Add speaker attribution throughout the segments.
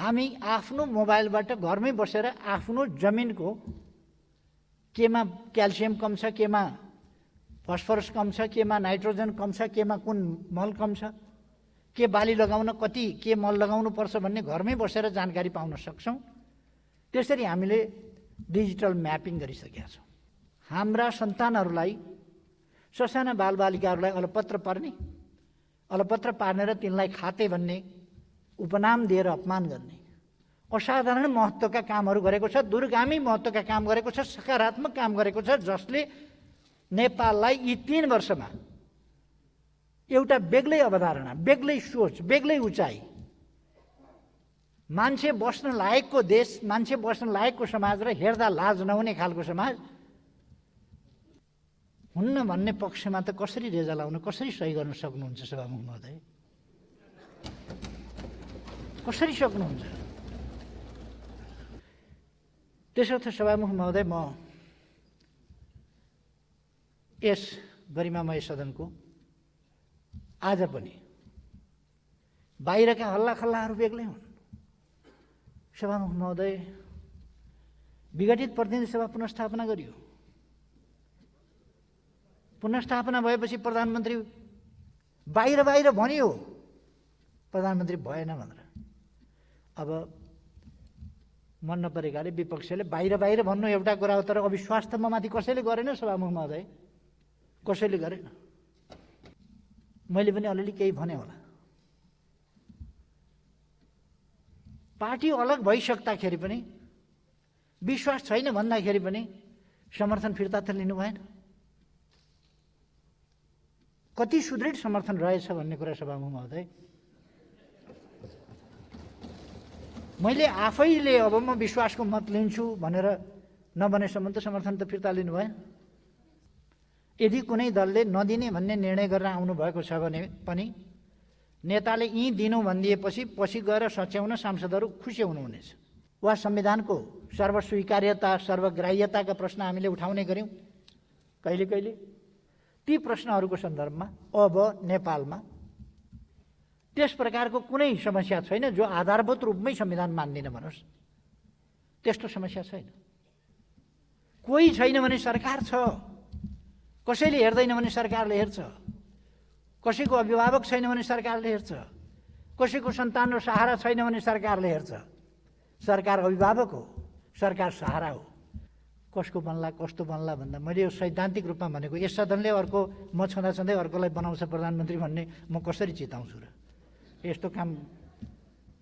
Speaker 1: हामी आफ्नो मोबाइलबाट घरमै बसेर आफ्नो जमिनको केमा क्याल्सियम कम छ, केमा फस्फरस कम छ, केमा नाइट्रोजन कम छ, केमा कुन मल कम छ, के बाली लगाउन कति के मल लगाउनु पर्छ भन्ने घरमै बसेर जानकारी पाउन सक्छौँ। त्यसरी हामीले डिजिटल म्यापिङ गरिसकेका छौँ। हाम्रा सन्तानहरूलाई, ससाना बालबालिकाहरूलाई अलपत्र पर्ने, अलपत्र पार्ने र तिनलाई खाते भन्ने उपनाम दिएर अपमान गर्ने असाधारण महत्त्वका कामहरू गरेको छ, दूरगामी महत्त्वका काम गरेको छ, सकारात्मक काम गरेको छ, जसले नेपाललाई यी 3 वर्षमा एउटा बेग्लै अवधारणा, बेग्लै सोच, बेग्लै उचाइ, मान्छे बस्न लायकको देश, मान्छे बस्न लायकको समाज र हेर्दा लाज नहुने खालको समाज हुन्न भन्ने पक्षमा त कसरी रेजा लाउन, कसरी सही गर्न सक्नुहुन्छ सभामुख महोदय? कसरी सक्नुहुन्छ? त्यसर्थ सभामुख महोदय, म यस गरिमामय सदनको आज पनि बाहिरका हल्लाखल्लाहरू बेग्लै हुन्। सभामुख महोदय, विघटित प्रतिनिधि सभा पुनर्स्थापना गरियो। पुनर्स्थापना भएपछि प्रधानमन्त्री बाहिर भनियो, प्रधानमन्त्री भएन भनेर। अब मन नपरेकाले विपक्षले बाहिर भन्नु एउटा कुरा हो, तर अविश्वास त ममाथि कसैले गरेन सभामुख महोदय, कसैले गरेन। मैले पनि अलिअलि केही भने होला। पार्टी अलग भइसक्दाखेरि पनि, विश्वास छैन भन्दाखेरि पनि समर्थन फिर्ता त लिनु भएन। कति सुदृढ समर्थन रहेछ भन्ने कुरा सभामुख महोदय, मैले आफैले अब म विश्वासको मत लिन्छु भनेर नभनेसम्म त समर्थन त फिर्ता लिनु भएन। यदि कुनै दलले नदिने भन्ने निर्णय गरेर आउनुभएको छ भने पनि नेताले यी दिनु भनिदिएपछि पछि गएर सच्याउन सांसदहरू खुसी हुनुहुनेछ। वा संविधानको सर्वस्वीकार्यता, सर्वग्राह्यताका प्रश्न हामीले उठाउने गऱ्यौँ कहिले कहिले। ती प्रश्नहरूको सन्दर्भमा अब नेपालमा त्यस प्रकारको कुनै समस्या छैन जो आधारभूत रूपमै संविधान मान्दिन भनोस्, त्यस्तो समस्या छैन। कोही छैन भने सरकार छ, कसैले हेर्दैन भने सरकारले हेर्छ, कसैको अभिभावक छैन भने सरकारले हेर्छ, कसैको सन्तान र सहारा छैन भने सरकारले हेर्छ। सरकार अभिभावक हो, सरकार सहारा हो। कसको बन्ला कस्तो बन्ला भन्दा मैले यो सैद्धान्तिक रूपमा भनेको, यस सदनले अर्को म छँदाछँदै अर्कोलाई बनाउँछ प्रधानमन्त्री भन्ने म कसरी चिताउँछु र? यस्तो काम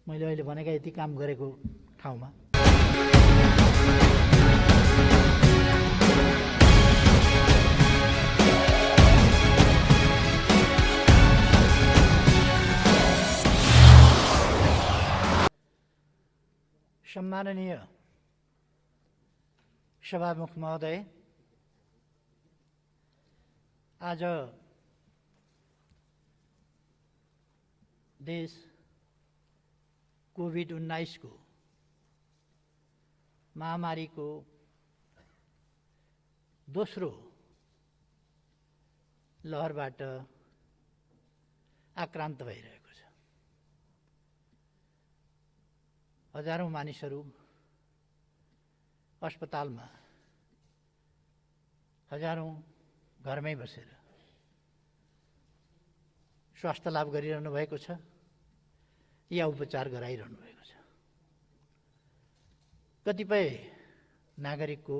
Speaker 1: मैले अहिले भनेका यति काम गरेको ठाउँमा सम्माननीय सभामुख महोदय, आज देश कोभिड-19 को महामारीको दोस्रो लहरबाट आक्रान्त भइरहेको छ। हजारौं मानिसहरू अस्पतालमा, हजारौं घरमै बसेर स्वास्थ्य लाभ गरिरहनु भएको छ या उपचार गराइरहनु भएको छ। कतिपय नागरिकको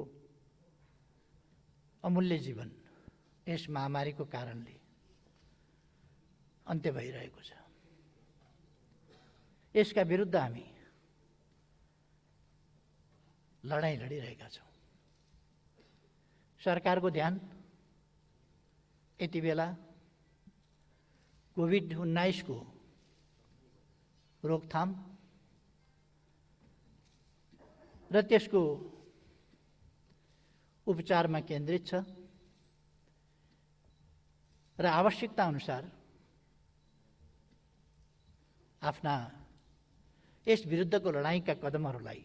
Speaker 1: अमूल्य जीवन यस महामारीको कारणले अन्त्य भइरहेको छ। यसका विरुद्ध हामी लडाईँ लडिरहेका छौँ। सरकारको ध्यान यति बेला कोभिड-19 को रोकथाम र त्यसको उपचारमा केन्द्रित छ र आवश्यकता अनुसार आफ्ना यस विरुद्धको लडाईँका कदमहरूलाई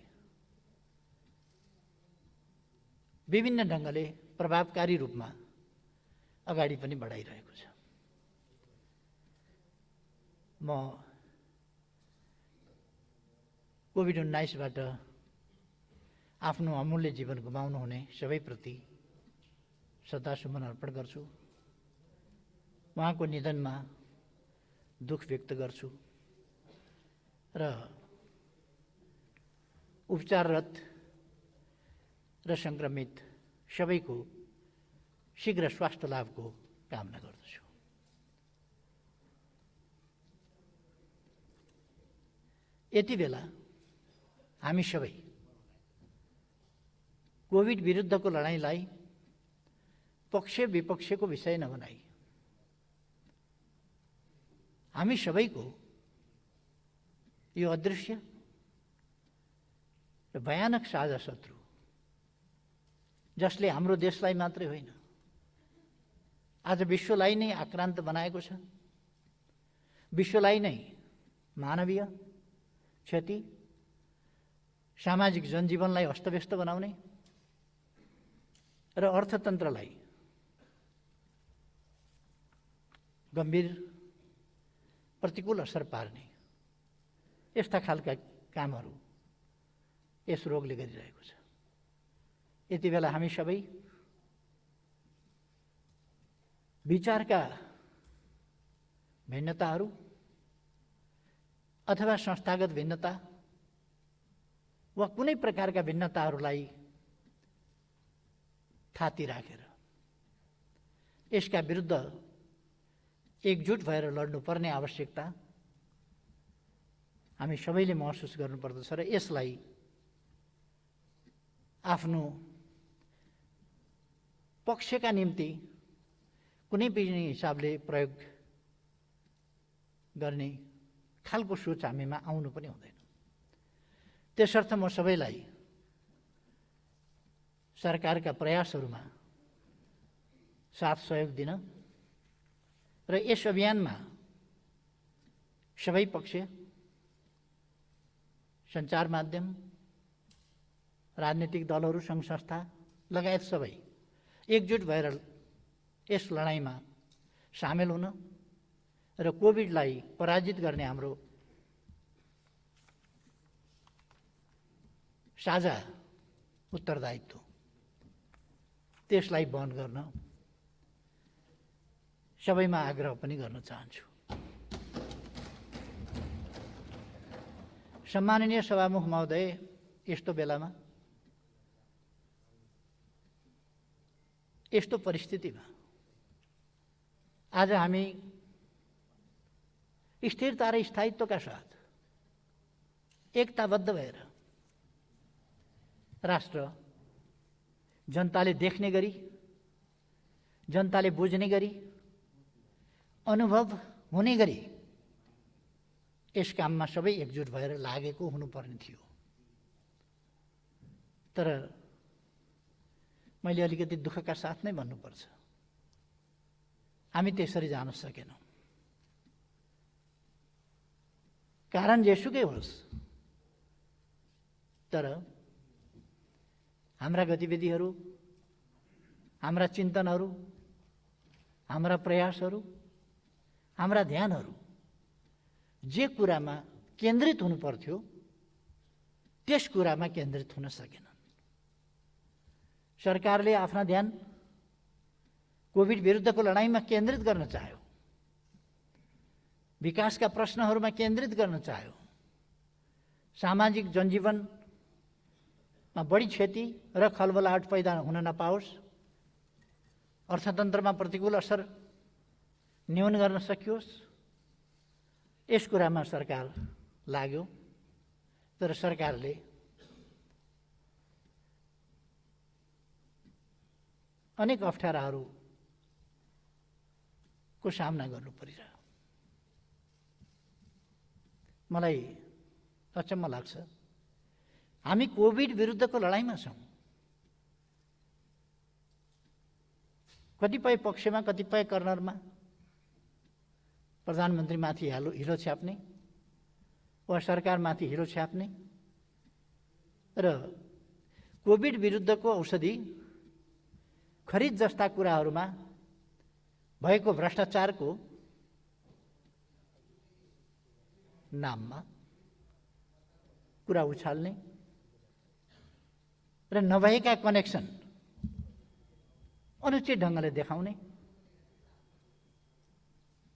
Speaker 1: विभिन्न ढङ्गले प्रभावकारी रूपमा अगाडि पनि बढाइरहेको छ। म कोभिड-19बाट आफ्नो अमूल्य जीवन गुमाउनुहुने सबैप्रति श्रद्धासुमन अर्पण गर्छु। उहाँको निधनमा दुःख व्यक्त गर्छु र उपचाररत र सङ्क्रमित सबैको शीघ्र स्वास्थ्य लाभको कामना गर्दछु। यति बेला हामी सबै कोभिड विरुद्धको लडाईँलाई पक्ष विपक्षको विषय नबनाई हामी सबैको यो अदृश्य र भयानक साझा शत्रु, जसले हाम्रो देशलाई मात्रै होइन आज विश्वलाई नै आक्रान्त बनाएको छ, विश्वलाई नै मानवीय क्षति, सामाजिक जनजीवनलाई अस्तव्यस्त बनाउने र अर्थतन्त्रलाई गम्भीर प्रतिकूल असर पार्ने यस्ता खालका कामहरू यस रोगले गरिरहेको छ। यति बेला हामी सबै विचारका भिन्नताहरू अथवा संस्थागत भिन्नता वा कुनै प्रकारका भिन्नताहरूलाई थाती राखेर यसका विरुद्ध एकजुट भएर लड्नुपर्ने आवश्यकता हामी सबैले महसुस गर्नुपर्दछ र यसलाई आफ्नो पक्षका निम्ति कुनै पनि हिसाबले प्रयोग गर्ने खालको सोच हामीमा आउनु पनि हुँदैन। त्यसर्थ म सबैलाई सरकारका प्रयासहरूमा साथ सहयोग दिन र यस अभियानमा सबै पक्ष, सञ्चार माध्यम, राजनीतिक दलहरू, सङ्घ संस्था लगायत सबै एकजुट भएर यस लडाईँमा सामेल हुन र कोभिडलाई पराजित गर्ने हाम्रो साझा उत्तरदायित्व त्यसलाई वहन गर्न सबैमा आग्रह पनि गर्न चाहन्छु। सम्माननीय सभामुख महोदय, यस्तो बेलामा यस्तो परिस्थितिमा आज हामी स्थिरता र स्थायित्वका साथ एकताबद्ध भएर राष्ट्र जनताले देख्ने गरी, जनताले बुझ्ने गरी, अनुभव हुने गरी यस काममा सबै एकजुट भएर लागेको हुनुपर्ने थियो। तर मैले अलिकति दुःखका साथ नै भन्नुपर्छ, हामी त्यसरी जान सकेनौँ। कारण जेसुकै होस्, तर हाम्रा गतिविधिहरू, हाम्रा चिन्तनहरू, हाम्रा प्रयासहरू, हाम्रा ध्यानहरू जे कुरामा केन्द्रित हुनु पर्थ्यो त्यस कुरामा केन्द्रित हुन सकेनन्। सरकारले आफ्ना ध्यान कोभिड विरुद्धको लडाईँमा केन्द्रित गर्न चाह्यो, विकासका प्रश्नहरूमा केन्द्रित गर्न चाह्यो, सामाजिक जनजीवनमा बढी क्षति र खलबलाहट पैदा हुन नपाओस्, अर्थतन्त्रमा प्रतिकूल असर न्यून गर्न सकियोस्, यस कुरामा सरकार लाग्यो। तर सरकारले अनेक अप्ठ्याराहरूको सामना गर्नु परिरह्यो। मलाई अचम्म लाग्छ, हामी कोभिड विरुद्धको लडाईँमा छौँ। कतिपय पक्षमा, कतिपय कर्नरमा प्रधानमन्त्रीमाथि हिलो छ्याप्ने वा सरकारमाथि हिलो छ्याप्ने र कोभिड विरुद्धको औषधि खरिद जस्ता कुराहरूमा भएको भ्रष्टाचारको नाममा कुरा उछाल्ने र नभएका कनेक्सन अनुचित ढङ्गले देखाउने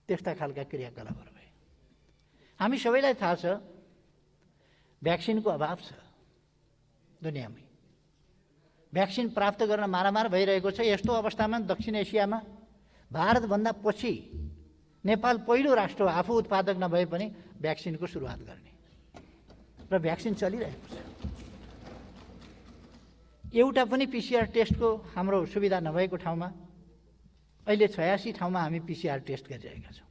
Speaker 1: त्यस्ता खालका क्रियाकलापहरू भए। हामी सबैलाई थाहा छ भ्याक्सिनको अभाव छ दुनियाँमै। भ्याक्सिन प्राप्त गर्न मारामार भइरहेको छ। यस्तो अवस्थामा दक्षिण एसियामा भारतभन्दा पछि नेपाल पहिलो राष्ट्र हो आफू उत्पादक नभए पनि भ्याक्सिनको सुरुवात गर्ने, र भ्याक्सिन चलिरहेको छ। एउटा पनि पिसिआर टेस्टको हाम्रो सुविधा नभएको ठाउँमा अहिले 86 ठाउँमा हामी पिसिआर टेस्ट गरिरहेका छौँ।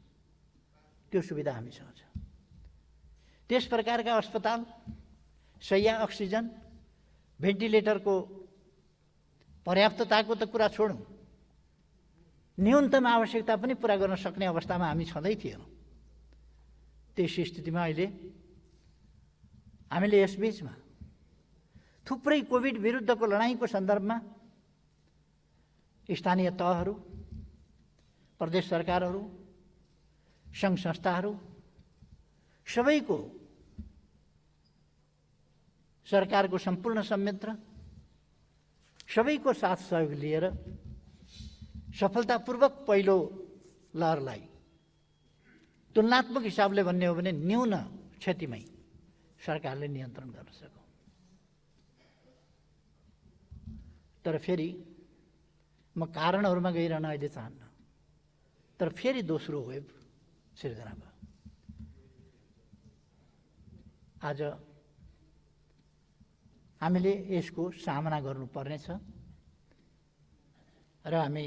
Speaker 1: त्यो सुविधा हामीसँग छ। त्यस प्रकारका अस्पताल, शैय्या, अक्सिजन, भेन्टिलेटरको पर्याप्तताको त कुरा छोडौँ, न्यूनतम आवश्यकता पनि पुरा गर्न सक्ने अवस्थामा हामी छँदै थिएनौँ। त्यस स्थितिमा अहिले हामीले यसबीचमा थुप्रै कोभिड विरुद्धको लडाईँको सन्दर्भमा स्थानीय तहहरू, प्रदेश सरकारहरू, सङ्घ संस्थाहरू सबैको सरकारको सम्पूर्ण संयन्त्र सबैको साथ सहयोग लिएर सफलतापूर्वक पहिलो लहरलाई तुलनात्मक हिसाबले भन्ने हो भने न्यून क्षतिमै सरकारले नियन्त्रण गर्न सक्यो। तर फेरि म कारणहरूमा गइरहन अहिले चाहन्न, तर फेरि दोस्रो वेभ सिर्जना भयो। आज हामीले यसको सामना गर्नुपर्नेछ र हामी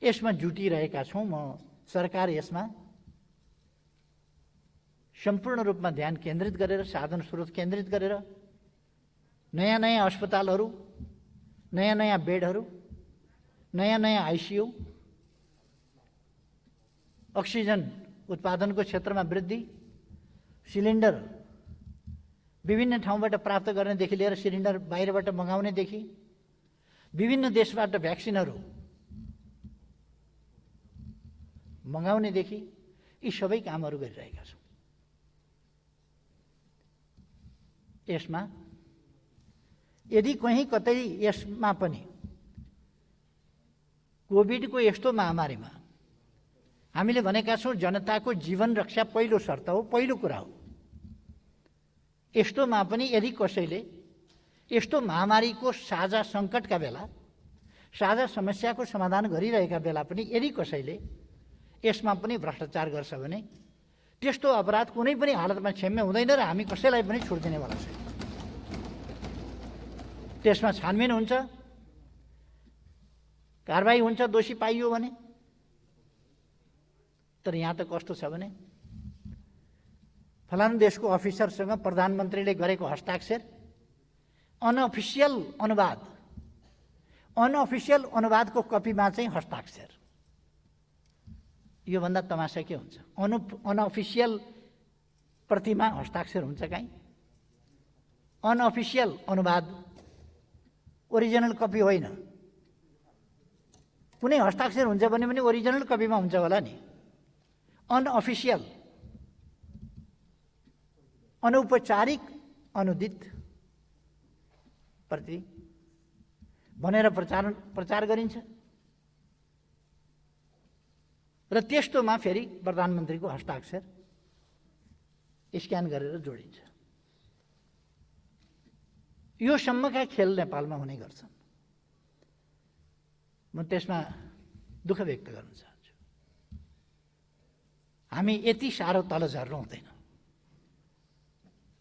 Speaker 1: यसमा जुटिरहेका छौँ। म सरकार यसमा सम्पूर्ण रूपमा ध्यान केन्द्रित गरेर, साधन स्रोत केन्द्रित गरेर नयाँ नयाँ अस्पतालहरू, नयाँ नयाँ बेडहरू, नयाँ नयाँ आइसियु, अक्सिजन उत्पादनको क्षेत्रमा वृद्धि, सिलिन्डर विभिन्न ठाउँबाट प्राप्त गर्नेदेखि लिएर सिलिन्डर बाहिरबाट मगाउनेदेखि, विभिन्न देशबाट भ्याक्सिनहरू मगाउनेदेखि यी सबै कामहरू गरिरहेका छौँ। यसमा यदि कहीँ कतै यसमा पनि कोभिडको यस्तो महामारीमा हामीले भनेका छौँ जनताको जीवन रक्षा पहिलो शर्त हो, पहिलो कुरा हो। यस्तोमा पनि यदि कसैले यस्तो महामारीको साझा सङ्कटका बेला, साझा समस्याको समाधान गरिरहेका बेला पनि यदि कसैले यसमा पनि भ्रष्टाचार गर्छ भने त्यस्तो अपराध कुनै पनि हालतमा क्षम्य हुँदैन र हामी कसैलाई पनि छुट दिनेवाला छैन। त्यसमा छानबिन हुन्छ, कारबाही हुन्छ दोषी पाइयो भने। तर यहाँ त कस्तो छ भने फलानु देशको अफिसरसँग प्रधानमन्त्रीले गरेको हस्ताक्षर अनअफिसियल अनुवादको कपीमा चाहिँ हस्ताक्षर। योभन्दा तमासा के हुन्छ? अनअफिसियल प्रतिमा हस्ताक्षर हुन्छ काहीँ? अनअफिसियल अनुवाद, ओरिजिनल कपी होइन। कुनै हस्ताक्षर हुन्छ भने पनि ओरिजिनल कपीमा हुन्छ होला नि। अनअफिसियल, अनौपचारिक, अनुदित प्रति भनेर प्रचार गरिन्छ र त्यस्तोमा फेरि प्रधानमन्त्रीको हस्ताक्षर स्क्यान गरेर जोडिन्छ। यो सम्मका खेल नेपालमा हुने गर्छन्। म त्यसमा दुःख व्यक्त गर्न चाहन्छु। हामी यति साह्रो तल झर्नु हुँदैन,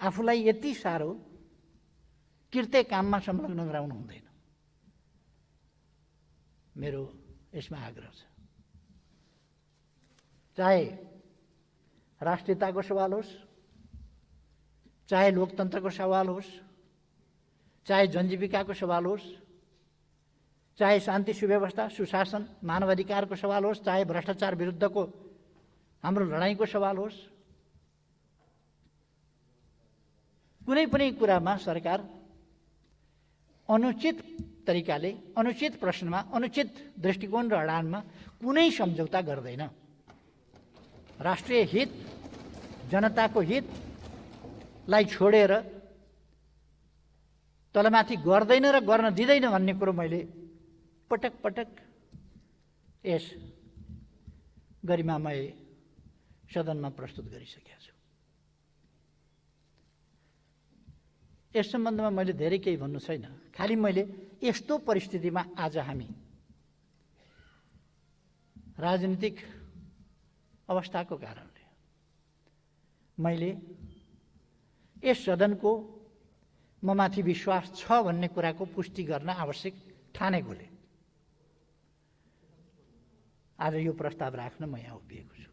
Speaker 1: आफूलाई यति साह्रो कृत्य काममा संलग्न गराउनु हुँदैन। मेरो यसमा आग्रह छ। चाहे राष्ट्रियताको सवाल होस्, चाहे लोकतन्त्रको सवाल होस्, चाहे जनजीविकाको सवाल होस्, चाहे शान्ति सुव्यवस्था सुशासन मानवाधिकारको सवाल होस्, चाहे भ्रष्टाचार विरुद्धको हाम्रो लडाईँको सवाल होस्, कुनै पनि कुरामा सरकार अनुचित तरिकाले, अनुचित प्रश्नमा, अनुचित दृष्टिकोण र अडानमा कुनै सम्झौता गर्दैन। राष्ट्रिय हित, जनताको हित लाई छोडेर तलमाथि गर्दैन र गर्न दिँदैन भन्ने कुरो मैले पटक पटक यस गरिमामय सदनमा प्रस्तुत गरिसकेको छु। यस सम्बन्धमा मैले धेरै केही भन्नु छैन, खालि मैले यस्तो परिस्थितिमा आज हामी राजनीतिक अवस्थाको कारणले मैले यस सदनको ममाथि विश्वास छ भन्ने कुराको पुष्टि गर्न आवश्यक ठानेकोले आज यो प्रस्ताव राख्न म यहाँ उभिएको छु।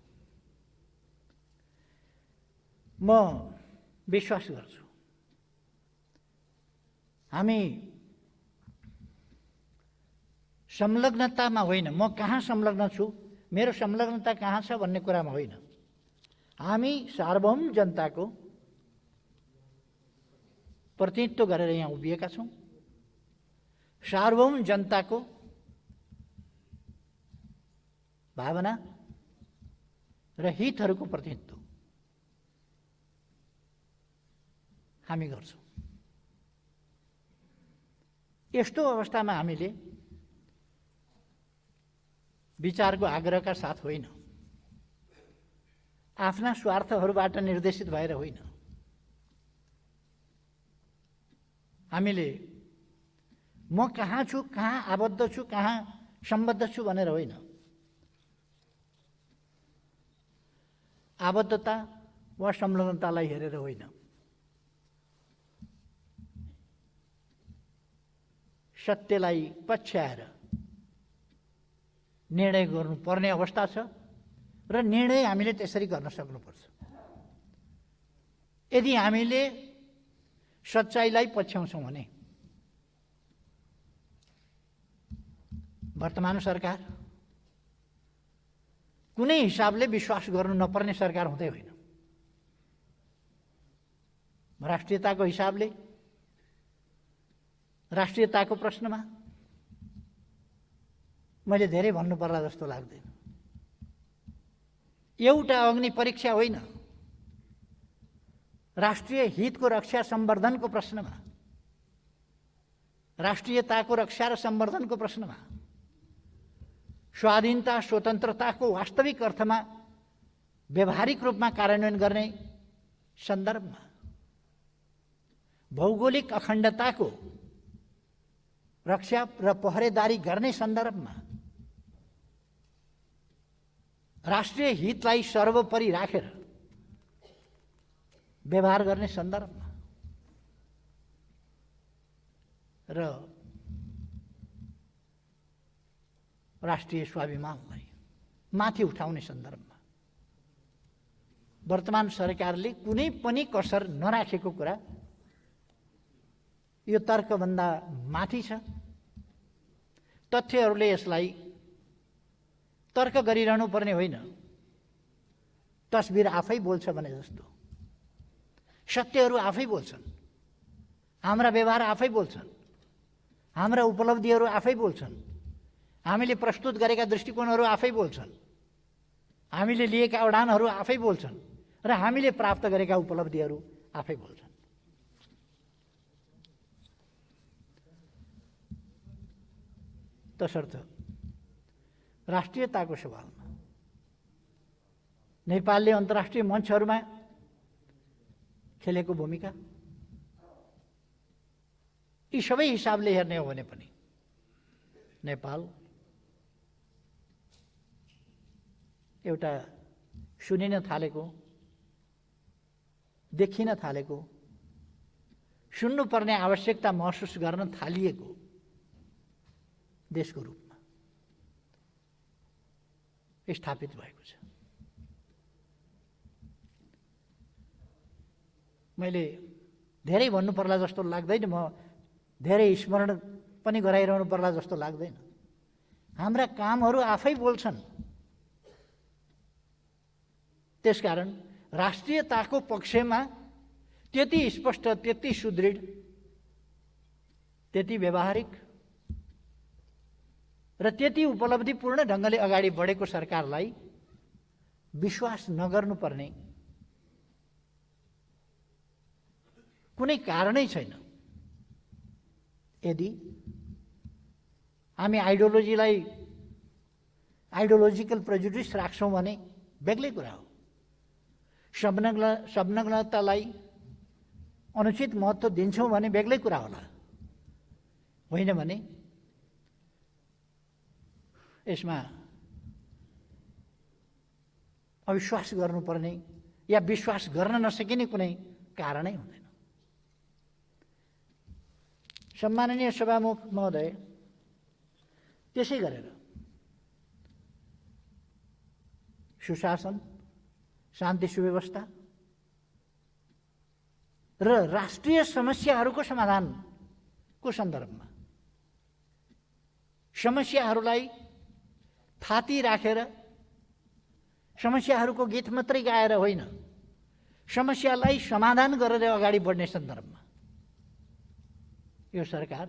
Speaker 1: म विश्वास गर्छु हामी संलग्नतामा होइन, म कहाँ संलग्न छु, मेरो संलग्नता कहाँ छ भन्ने कुरामा होइन, हामी सार्वभौम जनताको प्रतिनिधित्व गरेर यहाँ उभिएका छौँ। सार्वभौम जनताको भावना र हितहरूको प्रतिनिधित्व हामी गर्छौँ। यस्तो अवस्थामा हामीले विचारको आग्रहका साथ होइन, आफ्ना स्वार्थहरूबाट निर्देशित भएर होइन, हामीले म कहाँ छु, कहाँ आबद्ध छु, कहाँ सम्बद्ध छु भनेर होइन, आबद्धता वा संलग्नतालाई हेरेर होइन, सत्यलाई पछ्याएर निर्णय गर्नुपर्ने अवस्था छ र निर्णय हामीले त्यसरी गर्न सक्नुपर्छ। यदि हामीले सच्चाइलाई पछ्याउँछौँ भने वर्तमान सरकार कुनै हिसाबले विश्वास गर्नु नपर्ने सरकार हुँदै होइन। राष्ट्रियताको हिसाबले, राष्ट्रियताको प्रश्नमा मैले धेरै भन्नु पर्ला जस्तो लाग्दैन। एउटा अग्नि परीक्षा होइन, राष्ट्रिय हितको रक्षा सम्वर्धनको प्रश्नमा, राष्ट्रियताको रक्षा र सम्वर्धनको प्रश्नमा, स्वाधीनता स्वतन्त्रताको वास्तविक अर्थमा व्यावहारिक रूपमा कार्यान्वयन गर्ने सन्दर्भमा, भौगोलिक अखण्डताको रक्षा र पहरेदारी गर्ने सन्दर्भमा, राष्ट्रिय हितलाई सर्वोपरि राखेर व्यवहार गर्ने सन्दर्भमा र राष्ट्रिय स्वाभिमानलाई माथि उठाउने सन्दर्भमा वर्तमान सरकारले कुनै पनि कसर नराखेको कुरा यो तर्कभन्दा माथि छ। तथ्यहरूले यसलाई तर्क गरिरहनु पर्ने होइन, तस्बिर आफै बोल्छ भने जस्तो सत्यहरू आफै बोल्छन्, हाम्रा व्यवहार आफै बोल्छन्, हाम्रा उपलब्धिहरू आफै बोल्छन्, हामीले प्रस्तुत गरेका दृष्टिकोणहरू आफै बोल्छन्, हामीले लिएका उडानहरू आफै बोल्छन् र हामीले प्राप्त गरेका उपलब्धिहरू आफै बोल्छन्। तसर्थ राष्ट्रियताको सवालमा नेपालले अन्तर्राष्ट्रिय मञ्चहरूमा खेलेको भूमिका यी सबै हिसाबले हेर्ने हो भने पनि नेपाल एउटा सुनिन थालेको, देखिन थालेको, सुन्नुपर्ने आवश्यकता महसुस गर्न थालिएको देशको रूपमा स्थापित भएको छ। मैले धेरै भन्नु पर्ला जस्तो लाग्दैन, म धेरै स्मरण पनि गराइरहनु पर्ला जस्तो लाग्दैन। हाम्रा कामहरू आफै बोल्छन्। त्यसकारण राष्ट्रियताको पक्षमा त्यति स्पष्ट, त्यति सुदृढ, त्यति व्यावहारिक र त्यति उपलब्धिपूर्ण ढङ्गले अगाडि बढेको सरकारलाई विश्वास नगर्नुपर्ने कुनै कारणै छैन। यदि हामी आइडियोलोजिकल प्रेजुडिस राख्छौँ भने बेग्लै कुरा हो। संलग्नतालाई अनुचित महत्त्व दिन्छौँ भने बेग्लै कुरा होला। होइन भने यसमा अविश्वास गर्नुपर्ने या विश्वास गर्न नसकिने कुनै कारणै हुँदैन। सम्माननीय सभामुख महोदय, त्यसै गरेर सुशासन, शान्ति सुव्यवस्था र राष्ट्रिय समस्याहरूको समाधानको सन्दर्भमा समस्याहरूलाई थाती राखेर समस्याहरूको गीत मात्रै गाएर होइन, समस्यालाई समाधान गरेर अगाडि बढ्ने सन्दर्भमा यो सरकार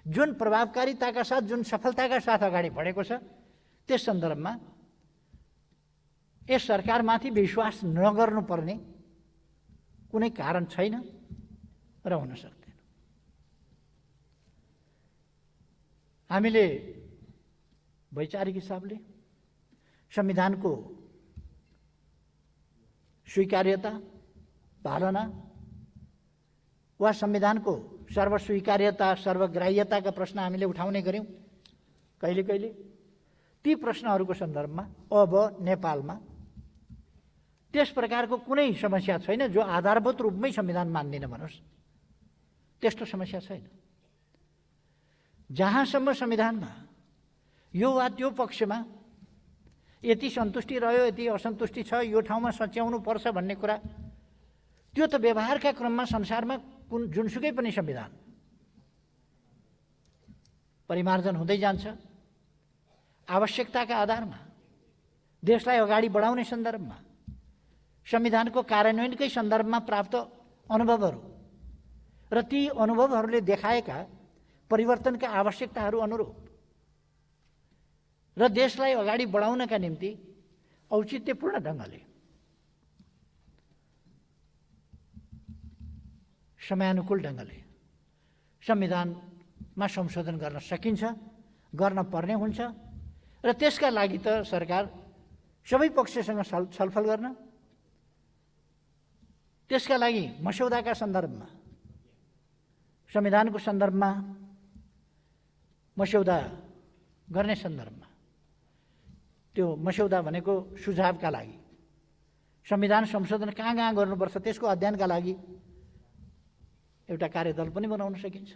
Speaker 1: जुन प्रभावकारिताका साथ, जुन सफलताका साथ अगाडि बढेको छ, त्यस सन्दर्भमा यस सरकारमाथि विश्वास नगर्नुपर्ने कुनै कारण छैन र हुन सक्दैन। हामीले वैचारिक हिसाबले संविधानको स्वीकार्यता, पालना वा संविधानको सर्वस्वीकार्यता, सर्वग्राह्यताका प्रश्न हामीले उठाउने गर्यौँ कहिले कहिले। ती प्रश्नहरूको सन्दर्भमा अब नेपालमा त्यस प्रकारको कुनै समस्या छैन जो आधारभूत रूपमै संविधान मान्दिन भनोस्, त्यस्तो समस्या छैन। जहाँसम्म संविधानमा यो वा त्यो पक्षमा यति सन्तुष्टि रह्यो, यति असन्तुष्टि छ, यो ठाउँमा सच्याउनु पर्छ भन्ने कुरा, त्यो त व्यवहारका क्रममा संसारमा जुनसुकै पनि संविधान परिमार्जन हुँदै जान्छ। आवश्यकताका आधारमा देशलाई अगाडि बढाउने सन्दर्भमा संविधानको कार्यान्वयनकै सन्दर्भमा प्राप्त अनुभवहरू र ती अनुभवहरूले देखाएका परिवर्तनका आवश्यकताहरू अनुरूप र देशलाई अगाडि बढाउनका निम्ति औचित्यपूर्ण ढङ्गले समयानुकूल ढङ्गले संविधानमा संशोधन गर्न सकिन्छ, गर्न पर्ने हुन्छ र त्यसका लागि त सरकार सबै पक्षसँग छलफल गर्न, त्यसका लागि मस्यौदाका सन्दर्भमा, संविधानको सन्दर्भमा मस्यौदा गर्ने सन्दर्भमा, त्यो मस्यौदा भनेको सुझावका लागि, संविधान संशोधन कहाँ कहाँ गर्नुपर्छ त्यसको अध्ययनका लागि एउटा कार्यदल पनि बनाउन सकिन्छ।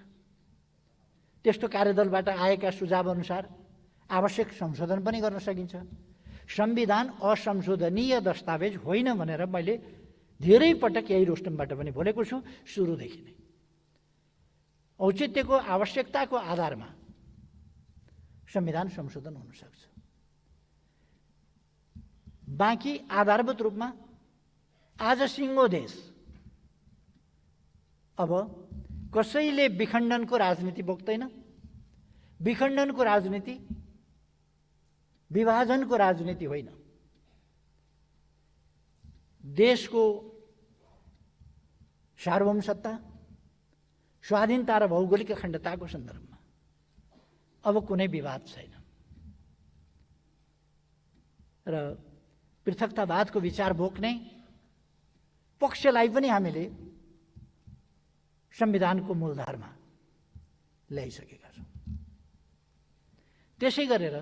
Speaker 1: त्यस्तो कार्यदलबाट आएका सुझाव अनुसार आवश्यक संशोधन पनि गर्न सकिन्छ। संविधान असंशोधनीय दस्तावेज होइन भनेर मैले धेरै पटक यही रोस्टमबाट पनि बोलेको छु सुरुदेखि नै। औचित्यको आवश्यकताको आधारमा संविधान संशोधन हुन सक्छ। बाँकी आधारभूत रूपमा आज सिङ्गो देश, अब कसैले विखण्डनको राजनीति बोक्दैन। विखण्डनको राजनीति विभाजनको राजनीति होइन। देशको सार्वभौमसत्ता, स्वाधीनता र भौगोलिक अखण्डताको सन्दर्भमा अब कुनै विवाद छैन र पृथकतावादको विचार बोक्ने पक्षलाई पनि हामीले संविधानको मूलधारमा ल्याइसकेका छौँ। त्यसै गरेर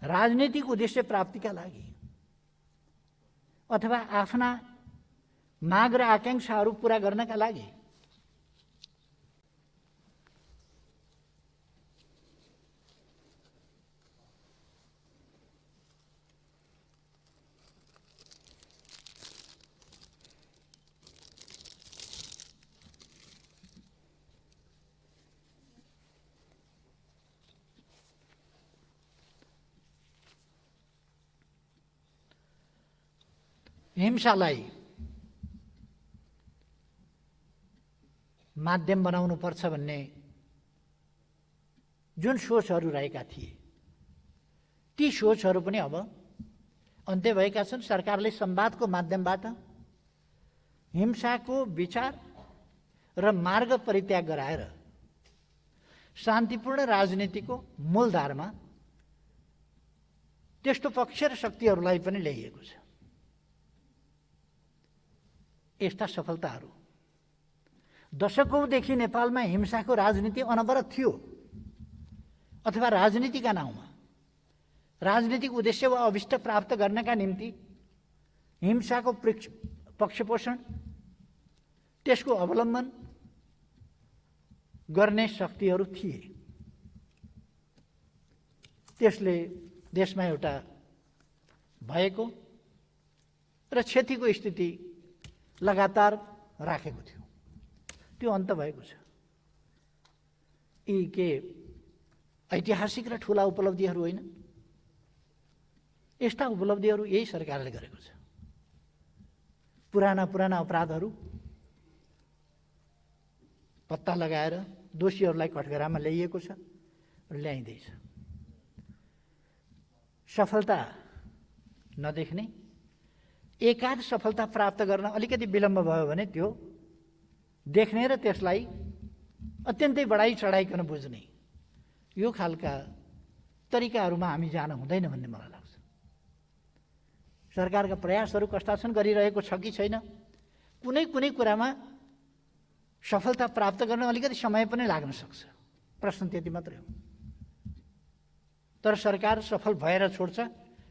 Speaker 1: राजनीतिक उद्देश्य प्राप्तिका लागि अथवा आफ्ना माग र आकांक्षाहरू पूरा गर्नका लागि हिंसालाई माध्यम बनाउनु पर्छ भन्ने जुन सोचहरू रहेका थिए, ती सोचहरू पनि अब अन्त्य भएका छन्। सरकारले संवादको माध्यमबाट हिंसाको विचार र मार्ग परित्याग गराएर शान्तिपूर्ण राजनीतिको मूलधारमा त्यस्तो पक्ष र शक्तिहरूलाई पनि ल्याइएको छ। यस्ता सफलताहरू दशकौंदेखि नेपालमा हिंसाको राजनीति अनवरत थियो, अथवा राजनीतिका नाउँमा राजनीतिक उद्देश्य वा अभिष्ट प्राप्त गर्नका निम्ति हिंसाको पक्षपोषण, त्यसको अवलम्बन गर्ने शक्तिहरू थिए। त्यसले देशमा एउटा भएको र क्षतिको स्थिति लगातार राखेको थियो। त्यो अन्त भएको छ। यी के ऐतिहासिक र ठुला उपलब्धिहरू होइन, यस्ता उपलब्धिहरू यही सरकारले गरेको छ। पुराना अपराधहरू पत्ता लगाएर दोषीहरूलाई कठघरामा ल्याइएको छ र ल्याइँदैछ। सफलता नदेख्ने, एकाध सफलता प्राप्त गर्न अलिकति विलम्ब भयो भने त्यो देख्ने र त्यसलाई अत्यन्तै बढाइ चढाइकन बुझ्ने, यो खालका तरिकाहरूमा हामी जान हुँदैन भन्ने मलाई लाग्छ। सरकारका प्रयासहरू कस्ता छन्, गरिरहेको छ कि छैन, कुनै कुरामा सफलता प्राप्त गर्न अलिकति समय पनि लाग्न सक्छ। प्रश्न त्यति मात्रै हो। तर सरकार सफल भएर छोड्छ।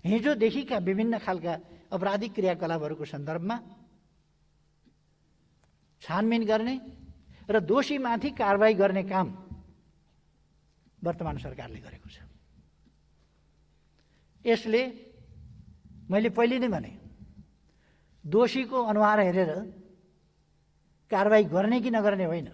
Speaker 1: हिजोदेखिका विभिन्न खालका अपराधिक क्रियाकलापहरूको सन्दर्भमा छानबिन गर्ने र दोषीमाथि कारबाही गर्ने काम वर्तमान सरकारले गरेको छ। यसले मैले पहिले नै भने, दोषीको अनुहार हेरेर कारबाही गर्ने कि नगर्ने होइन,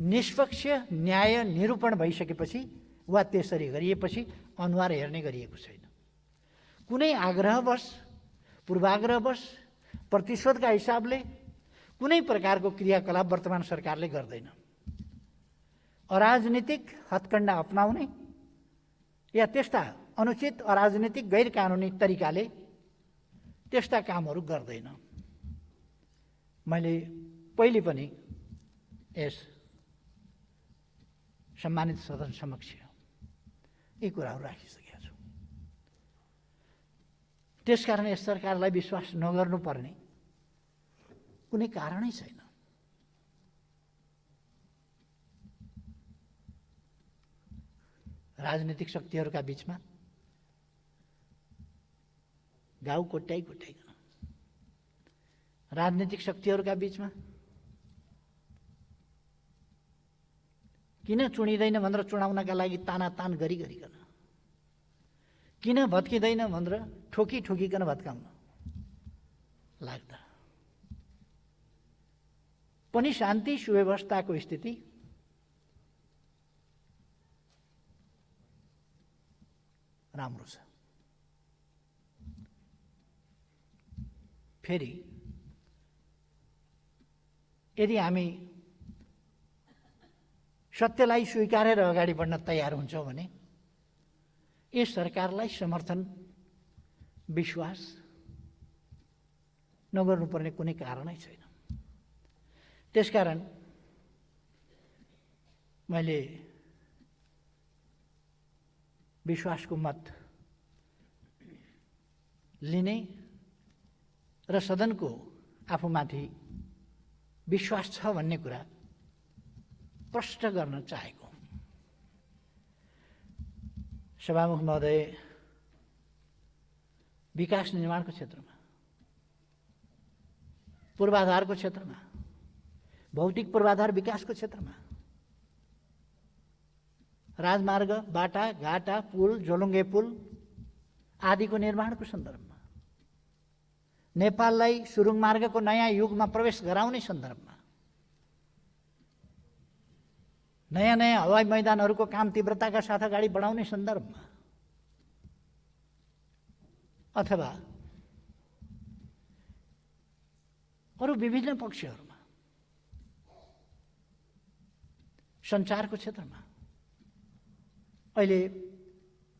Speaker 1: निष्पक्ष न्याय निरूपण भइसकेपछि वा त्यसरी गरिएपछि अनुहार हेर्ने गरिएको छैन। कुनै आग्रहवश, पूर्वाग्रहवश, प्रतिशोधका हिसाबले कुनै प्रकारको क्रियाकलाप वर्तमान सरकारले गर्दैन। अराजनीतिक हत्कण्डा अपनाउने या त्यस्ता अनुचित अराजनीतिक गैर कानुनी तरिकाले त्यस्ता कामहरू गर्दैन। मैले पहिले पनि यस सम्मानित सदन समक्ष यी कुराहरू राखिसकेका छु। त्यसकारण यस सरकारलाई विश्वास नगर्नुपर्ने कुनै कारणै छैन। राजनीतिक शक्तिहरूका बीचमा घाउ कोट्याइकन, राजनीतिक शक्तिहरूका बीचमा किन चुनिँदैन भनेर चुनाउनका लागि तानातान गरिकन, किन भत्किँदैन भनेर ठोकिकन भत्काउन लाग्दा पनि शान्ति सुव्यवस्थाको स्थिति राम्रो छ। फेरि यदि हामी सत्यलाई स्वीकारेर अगाडि बढ्न तयार हुन्छौँ भने यस सरकारलाई समर्थन, विश्वास नगर्नुपर्ने कुनै कारणै छैन। त्यसकारण मैले विश्वासको मत लिने र सदनको आफूमाथि विश्वास छ भन्ने कुरा प्रष्ट गर्न चाहेको। सभामुख महोदय, विकास निर्माणको क्षेत्रमा, पूर्वाधारको क्षेत्रमा, भौतिक पूर्वाधार विकासको क्षेत्रमा, राजमार्ग, बाटा, घाटा, पुल, जोलुङ्गे पुल आदिको निर्माणको सन्दर्भमा, नेपाललाई सुरुङ मार्गको नयाँ युगमा प्रवेश गराउने सन्दर्भमा, नयाँ हवाई मैदानहरूको काम तीव्रताका साथ अगाडि बढाउने सन्दर्भमा, अथवा अरू विभिन्न पक्षहरूमा, सञ्चारको क्षेत्रमा अहिले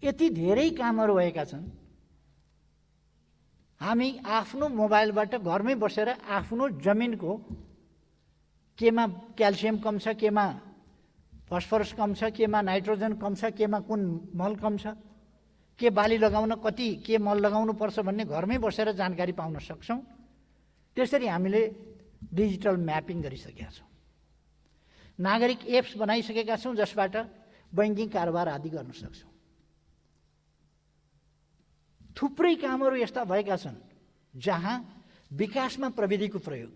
Speaker 1: यति धेरै कामहरू भएका छन्। हामी आफ्नो मोबाइलबाट घरमै बसेर आफ्नो जमिनको केमा क्याल्सियम कम छ, केमा फस्फरस कम छ, केमा नाइट्रोजन कम छ, केमा कुन मल कम छ, के बाली लगाउन कति के मल लगाउनु पर्छ भन्ने घरमै बसेर जानकारी पाउन सक्छौँ। त्यसरी हामीले डिजिटल म्यापिङ गरिसकेका छौँ। नागरिक एप्स बनाइसकेका छौँ जसबाट बैंकिङ कारोबार आदि गर्न सक्छौँ। थुप्रै कामहरू यस्ता भएका छन् जहाँ विकासमा प्रविधिको प्रयोग,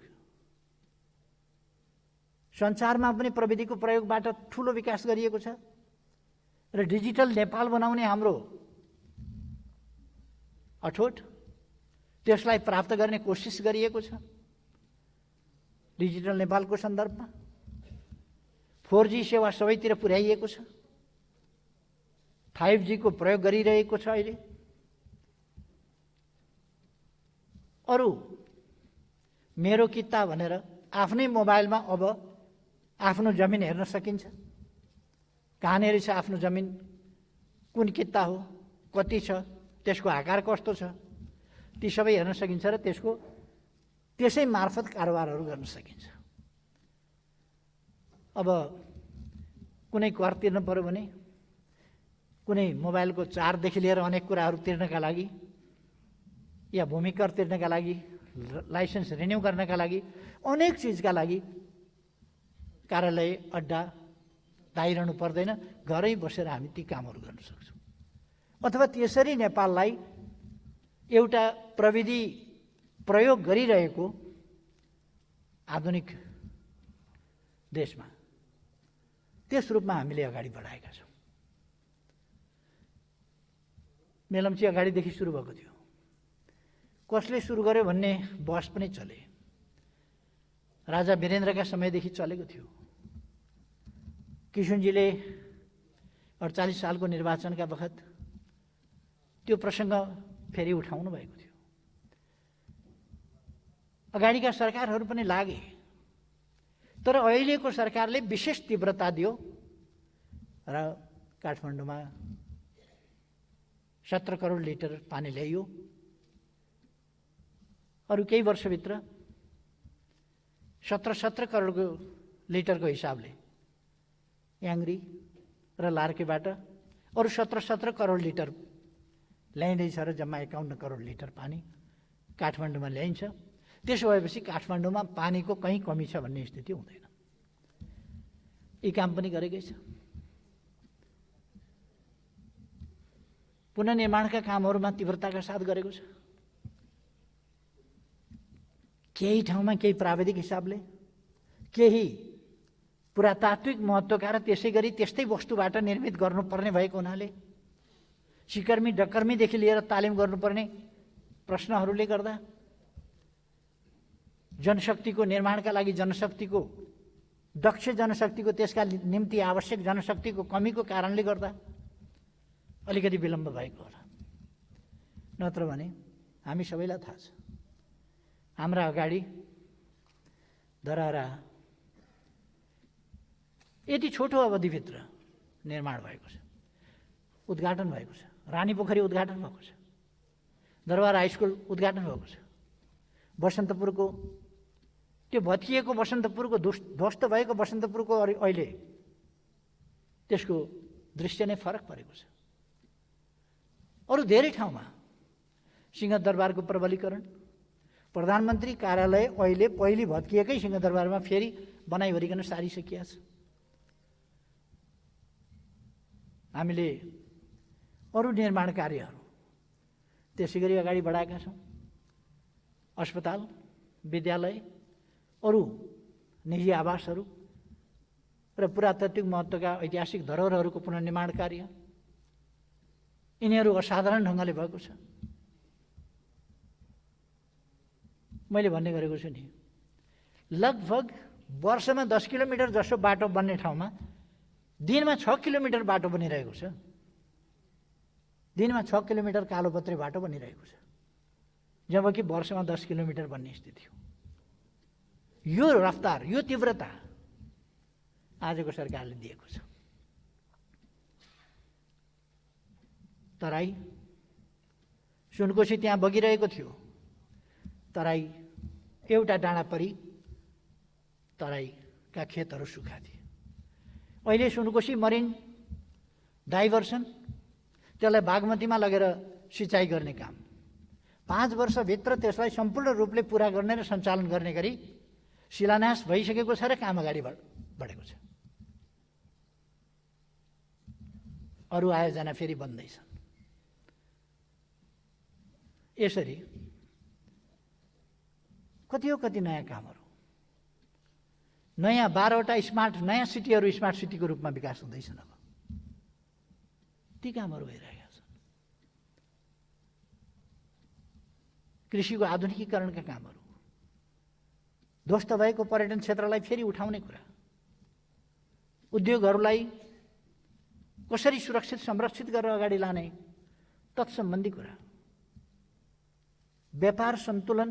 Speaker 1: सञ्चारमा पनि प्रविधिको प्रयोगबाट ठुलो विकास गरिएको छ र डिजिटल नेपाल बनाउने हाम्रो अठोट त्यसलाई प्राप्त गर्ने कोसिस गरिएको छ। डिजिटल नेपालको सन्दर्भमा 4G सेवा सबैतिर पुर्याइएको छ, 5G को प्रयोग गरिरहेको छ। अहिले अरू मेरो किता भनेर आफ्नै मोबाइलमा अब आफ्नो जमिन हेर्न सकिन्छ। कहाँनिर छ आफ्नो जमिन, कुन किता हो, कति छ, त्यसको आकार कस्तो छ, ती सबै हेर्न सकिन्छ र त्यसै मार्फत कारोबारहरू गर्न सकिन्छ। अब कुनै कर तिर्न पर्यो भने कुनै मोबाइलको चार्जदेखि लिएर अनेक कुराहरू तिर्नका लागि या भूमि कर तिर्नका लागि, लाइसेन्स रिन्यू गर्नका लागि, अनेक चिजका लागि कार्यालय अड्डा धाइरहनु पर्दैन। घरै बसेर हामी ती कामहरू गर्न सक्छौँ। अथवा त्यसरी नेपाललाई एउटा प्रविधि प्रयोग गरिरहेको आधुनिक देशमा त्यस रूपमा हामीले अगाडि बढाएका छौँ। मेलम्ची अगाडिदेखि सुरु भएको थियो। कसले सुरु गर्यो भन्ने बहस पनि चले। राजा वीरेन्द्रका समयदेखि चलेको थियो। किशुनजीले 48 सालको निर्वाचनका बखत त्यो प्रसङ्ग फेरि उठाउनु भएको थियो। अगाडिका सरकारहरू पनि लागे, तर अहिलेको सरकारले विशेष तीव्रता दियो र काठमाडौँमा 17 करोड लिटर पानी ल्याइयो। अरू केही वर्षभित्र 17 करोड लिटरको हिसाबले याङ्ग्री र लार्केबाट अरू 17 करोड लिटर ल्याइँदैछ र जम्मा 51 करोड लिटर पानी काठमाडौँमा ल्याइन्छ। त्यसो भएपछि काठमाडौँमा पानीको कहीँ कमी छ भन्ने स्थिति हुँदैन। यी काम पनि गरेकै छ। पुनर्निर्माणका कामहरूमा तीव्रताका साथ गरेको छ। केही ठाउँमा केही प्राविधिक हिसाबले, केही पुरातात्विक महत्त्वका र त्यसै गरी त्यस्तै वस्तुबाट निर्मित गर्नुपर्ने भएको हुनाले सिकर्मी डकर्मीदेखि लिएर तालिम गर्नुपर्ने प्रश्नहरूले गर्दा जनशक्तिको निर्माणका लागि जनशक्तिको दक्ष जनशक्तिको त्यसका निम्ति आवश्यक जनशक्तिको कमीको कारणले गर्दा अलिकति विलम्ब भएको होला। नत्र भने हामी सबैलाई थाहा छ हाम्रा अगाडि धरहरा यति छोटो अवधिभित्र निर्माण भएको छ, उद्घाटन भएको छ। रानीपोखरी उद्घाटन भएको छ, दरबार हाई स्कुल उद्घाटन भएको छ, बसन्तपुरको त्यो भत्किएको बसन्तपुरको ध्वस्त भएको बसन्तपुरको अहिले त्यसको दृश्य नै फरक परेको छ। अरू धेरै ठाउँमा सिंहदरबारको प्रबलीकरण, प्रधानमन्त्री कार्यालय अहिले पहिली भत्किएकै सिंहदरबारमा फेरि बनाइवरिकन सारिसकिया छ। हामीले अरू निर्माण कार्यहरू त्यसै गरी अगाडि बढाएका छौँ। अस्पताल, विद्यालय, अरू निजी आवासहरू र पुरातात्विक महत्त्वका ऐतिहासिक धरोहरहरूको पुनर्निर्माण कार्य यिनीहरू असाधारण ढङ्गले भएको छ। मैले भन्ने गरेको छु नि, लगभग वर्षमा 10 किलोमिटर जसो बाटो बन्ने ठाउँमा दिनमा 6 किलोमिटर बाटो बनिरहेको छ। दिनमा 6 किलोमिटर कालोपत्रे बाटो बनिरहेको छ, जबकि वर्षमा 10 किलोमिटर बन्ने स्थिति हो। यो रफ्तार, यो तीव्रता आजको सरकारले दिएको छ। तराई सुनकोशी त्यहाँ बगिरहेको थियो, तराई एउटा डाँडा परी तराईका खेतहरू सुक्खा थिए। अहिले सुनकोशी मरिन डाइभर्सन, त्यसलाई बागमतीमा लगेर सिँचाइ गर्ने काम 5 वर्षभित्र त्यसलाई सम्पूर्ण रूपले पुरा गर्ने र सञ्चालन गर्ने गरी शिलान्यास भइसकेको छ र काम अगाडि बढेको छ। अरू आयोजना फेरि बन्दैछन्। यसरी कति नयाँ कामहरू, नयाँ 12वटा स्मार्ट नयाँ सिटीहरू स्मार्ट सिटीको रूपमा विकास हुँदैछन्। अब ती कामहरू भइरहेका छन्। कृषिको आधुनिकीकरणका कामहरू, ध्वस्त भएको पर्यटन क्षेत्रलाई फेरि उठाउने कुरा, उद्योगहरूलाई कसरी सुरक्षित संरक्षित गरेर अगाडि लाने तत्सम्बन्धी कुरा, व्यापार सन्तुलन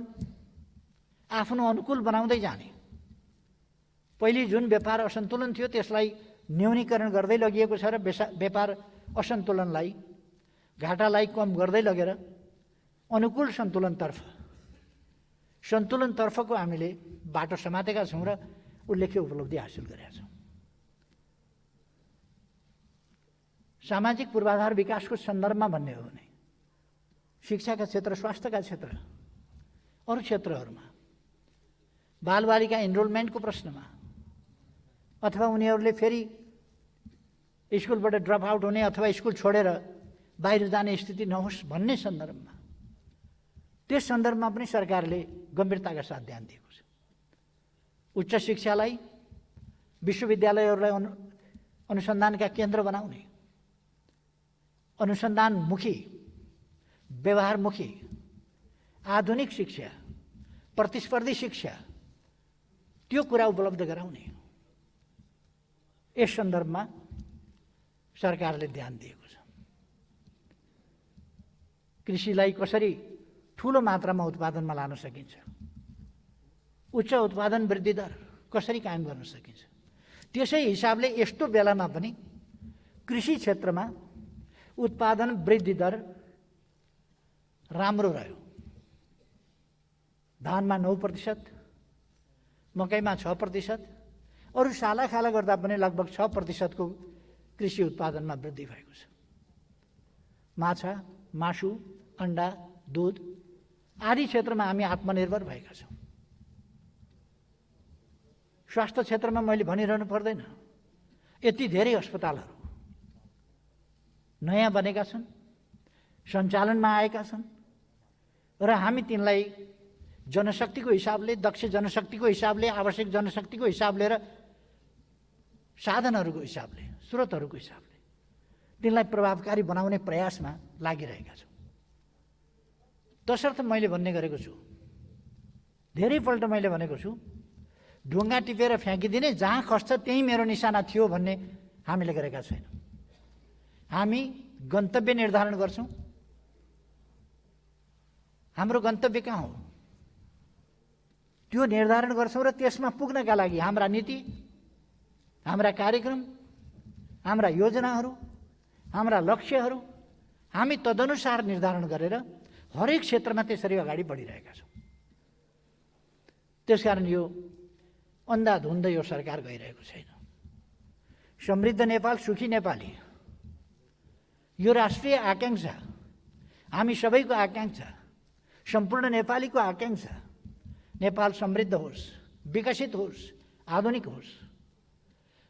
Speaker 1: आफ्नो अनुकूल बनाउँदै जाने। पहिले जुन व्यापार असन्तुलन थियो त्यसलाई न्यूनीकरण गर्दै लगिएको छ र व्यापार असन्तुलनलाई, घाटालाई कम गर्दै लगेर अनुकूल सन्तुलनतर्फको हामीले बाटो समातेका छौँ र उल्लेख्य उपलब्धि हासिल गरेका छौँ। सामाजिक पूर्वाधार विकासको सन्दर्भमा भन्ने हो भने शिक्षाका क्षेत्र, स्वास्थ्यका क्षेत्र, अरू क्षेत्रहरूमा बालबालिका इनरोलमेन्टको प्रश्नमा अथवा उनीहरूले फेरि स्कुलबाट ड्रप आउट हुने अथवा स्कुल छोडेर बाहिर जाने स्थिति नहोस् भन्ने सन्दर्भमा, त्यस सन्दर्भमा पनि सरकारले गम्भीरताका साथ ध्यान दिएको छ। उच्च शिक्षालाई, विश्वविद्यालयहरूलाई अनुसन्धानका केन्द्र बनाउने, अनुसन्धानमुखी, व्यवहारमुखी, आधुनिक शिक्षा, प्रतिस्पर्धी शिक्षा, त्यो कुरा उपलब्ध गराउने, यस सन्दर्भमा सरकारले ध्यान दिएको छ। कृषिलाई कसरी ठुलो मात्रामा उत्पादनमा लान सकिन्छ, उच्च उत्पादन वृद्धि दर कसरी कायम गर्न सकिन्छ, त्यसै हिसाबले यस्तो बेलामा पनि कृषि क्षेत्रमा उत्पादन वृद्धि दर राम्रो रह्यो। धानमा 9%, मकैमा 6%, अरू सालाखाला गर्दा पनि लगभग 6% को कृषि उत्पादनमा वृद्धि भएको छ। माछा, मासु, अन्डा, दुध आदि क्षेत्रमा हामी आत्मनिर्भर भएका छौँ। स्वास्थ्य क्षेत्रमा मैले भनिरहनु पर्दैन, यति धेरै अस्पतालहरू नयाँ बनेका छन्, सञ्चालनमा आएका छन् र हामी तिनलाई जनशक्तिको हिसाबले, दक्ष जनशक्तिको हिसाबले, आवश्यक जनशक्तिको हिसाबले र साधनहरूको हिसाबले, स्रोतहरूको हिसाबले तिनलाई प्रभावकारी बनाउने प्रयासमा लागिरहेका छौँ। तसर्थ मैले भन्ने गरेको छु, धेरैपल्ट मैले भनेको छु, ढुङ्गा टिपेर फ्याँकिदिने, जहाँ खस्छ त्यहीँ मेरो निशाना थियो भन्ने हामीले गरेका छैनौँ। हामी गन्तव्य निर्धारण गर्छौँ। हाम्रो गन्तव्य कहाँ हो त्यो निर्धारण गर्छौँ र त्यसमा पुग्नका लागि हाम्रा नीति, हाम्रा कार्यक्रम, हाम्रा योजनाहरू, हाम्रा लक्ष्यहरू हामी तदनुसार निर्धारण गरेर हरेक क्षेत्रमा त्यसरी अगाडि बढिरहेका छौँ। त्यसकारण यो अन्धाधुन्ध यो सरकार गइरहेको छैन। समृद्ध नेपाल, सुखी नेपाली यो राष्ट्रिय आकांक्षा, हामी सबैको आकांक्षा, सम्पूर्ण नेपालीको आकांक्षा, नेपाल समृद्ध होस्, विकसित होस्, आधुनिक होस्,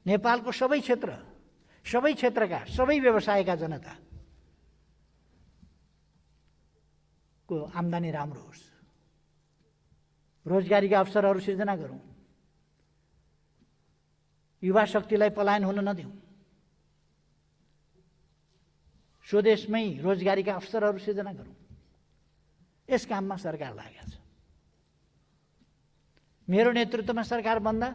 Speaker 1: नेपालको सबै क्षेत्रका सबै व्यवसायका जनता को आम्दानी राम्रो होस्, रोजगारीका अवसरहरू सिर्जना गरौँ, युवा शक्तिलाई पलायन हुन नदिउँ, स्वदेशमै रोजगारीका अवसरहरू सिर्जना गरौँ। यस काममा सरकार लागेको छ। मेरो नेतृत्वमा सरकार बन्दा